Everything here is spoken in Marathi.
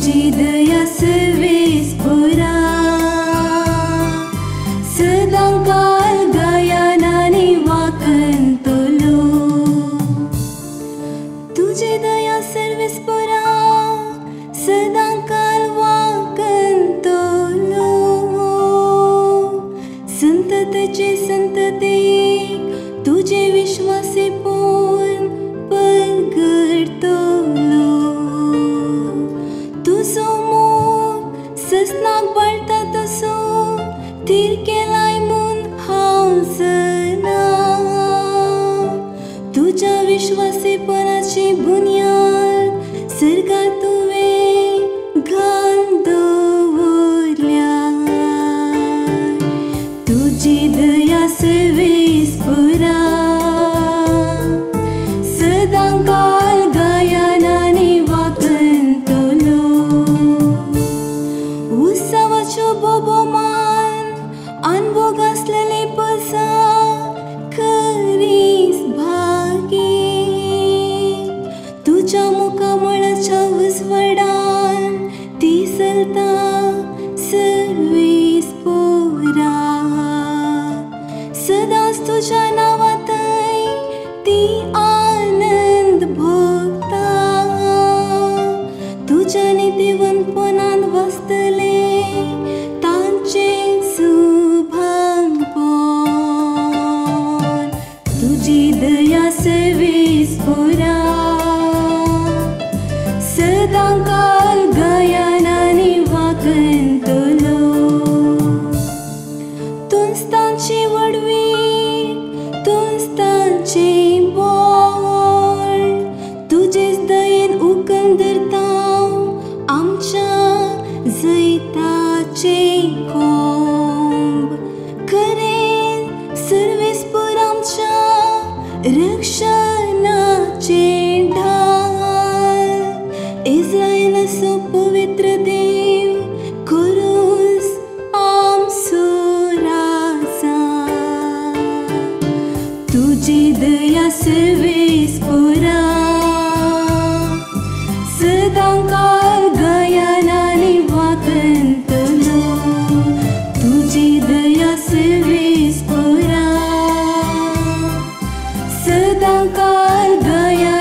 तुझी दया सर्वेस पुरा सदांकाल गायनाने वाकंतलो तुझी दया सर्वेस पुरा सदांकाल वाकंतलो संततेचे संतते तुझे विश्वासे पोन परगडतलो तुझो मोग ससनाक बळटा तसो थीर केलाय म्हूण हांव जाणा तुझ्या विश्वासेपणाची बुन्याद सर्गार तुवें घालून दवरल्या तुझी दया सर्वेस पुरा सदांकाल गायनाने वाकंतलो उत्सवाच्यो बोबोमान अनभोग आसलेले पसा खरीच भागी तुझ्या मुखामळाच्या उजवाडान ती चलता सर्वेस पुरा सदांच तुझ्या नांवांतय ती आनंद भोगता तुझ्या नितीवंतपणान वसतले तांचे शुभांगपण तुझी दया सर्वेस पुरा सदांकाल गायनाने वाकंतलो तुंस्तांची वडवीक तुंस्तांचे बोळ तुजेच दयेन उखल धरता आमच्या जैताचे कोंब खरें सर्वेस्पर आमच्या रक्षणाचे ढाल इस्रायेलाचो पवित्र देव खुरूच आमचो राजा तुझी दया सर्वेस पुरा सदांकाल गायनाने वाकंतलो तुझी दया सर्वेस पुरा सदांकाल गायनाने